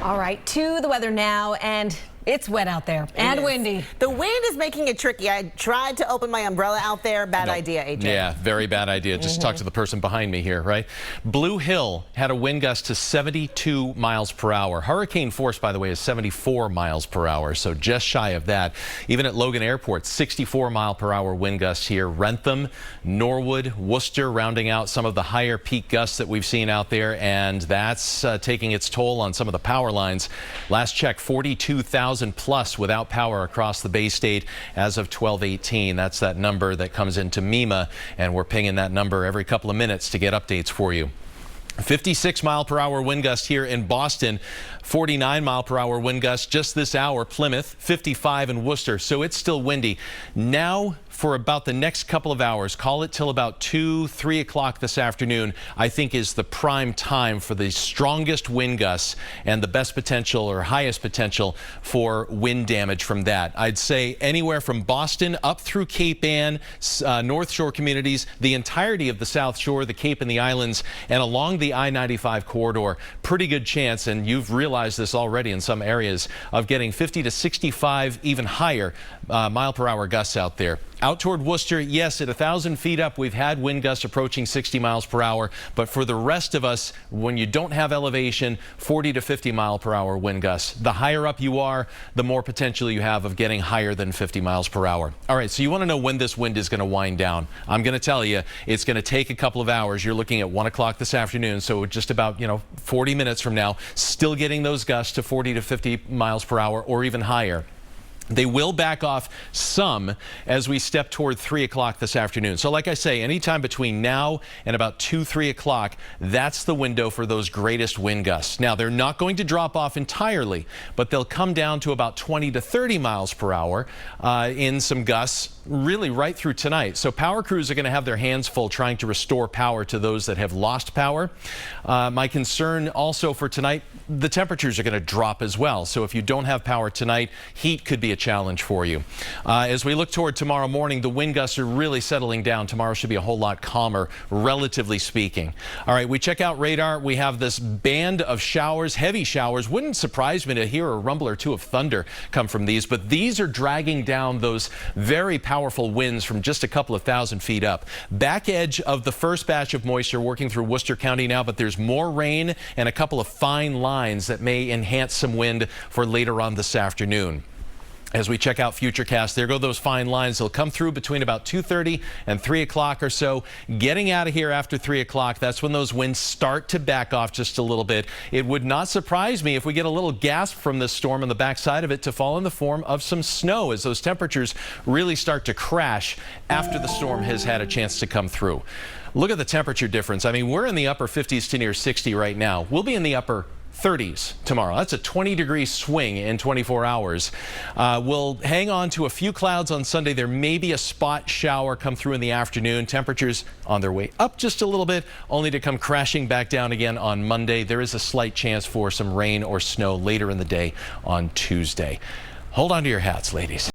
All right, to the weather now, and it's wet out there and windy. The wind is making it tricky. I tried to open my umbrella out there. Bad idea, AJ. Yeah, very bad idea. Just talk to the person behind me here, right? Blue Hill had a wind gust to 72 miles per hour. Hurricane force, by the way, is 74 miles per hour, so just shy of that. Even at Logan Airport, 64 mile per hour wind gusts here. Rentham, Norwood, Worcester rounding out some of the higher peak gusts that we've seen out there, and that's taking its toll on some of the power lines. Last check, 42,000 plus without power across the Bay State as of 12:18. That's that number that comes into MEMA, and we're pinging that number every couple of minutes to get updates for you. 56 mile per hour wind gust here in Boston, 49 mile per hour wind gust just this hour. Plymouth, 55 in Worcester, so it's still windy. Now for about the next couple of hours, call it till about 2, 3 o'clock this afternoon, I think is the prime time for the strongest wind gusts and the best potential or highest potential for wind damage from that. I'd say anywhere from Boston up through Cape Ann, North Shore communities, the entirety of the South Shore, the Cape and the islands, and along the I-95 corridor. Pretty good chance, and you've realized this already in some areas, of getting 50 to 65, even higher mile per hour gusts out there. Out toward Worcester, yes, at 1,000 feet up, we've had wind gusts approaching 60 miles per hour. But for the rest of us, when you don't have elevation, 40 to 50 mile per hour wind gusts. The higher up you are, the more potential you have of getting higher than 50 miles per hour. All right, so you want to know when this wind is going to wind down. I'm going to tell you, it's going to take a couple of hours. You're looking at 1 o'clock this afternoon, so just about 40 minutes from now, still getting those gusts to 40 to 50 miles per hour or even higher. They will back off some as we step toward 3 o'clock this afternoon. So like I say, anytime between now and about 2, 3 o'clock, that's the window for those greatest wind gusts. Now, they're not going to drop off entirely, but they'll come down to about 20 to 30 miles per hour in some gusts really right through tonight. So power crews are going to have their hands full trying to restore power to those that have lost power. My concern also for tonight, the temperatures are going to drop as well. So if you don't have power tonight, heat could be a challenge for you. As we look toward tomorrow morning, the wind gusts are really settling down. Tomorrow should be a whole lot calmer, relatively speaking. All right, we check out radar. We have this band of showers, heavy showers. Wouldn't surprise me to hear a rumble or two of thunder come from these, but these are dragging down those very powerful winds from just a couple of thousand feet up. Back edge of the first batch of moisture working through Worcester County now, but there's more rain and a couple of fine lines that may enhance some wind for later on this afternoon. As we check out Futurecast, there go those fine lines. They'll come through between about 2:30 and 3 o'clock or so. Getting out of here after 3 o'clock, that's when those winds start to back off just a little bit. It would not surprise me if we get a little gasp from this storm on the backside of it to fall in the form of some snow as those temperatures really start to crash after the storm has had a chance to come through. Look at the temperature difference. I mean, we're in the upper 50s to near 60 right now. We'll be in the upper 30s tomorrow. That's a 20-degree swing in 24 hours. We'll hang on to a few clouds on Sunday. There may be a spot shower come through in the afternoon. Temperatures on their way up just a little bit, only to come crashing back down again on Monday. There is a slight chance for some rain or snow later in the day on Tuesday. Hold on to your hats, ladies.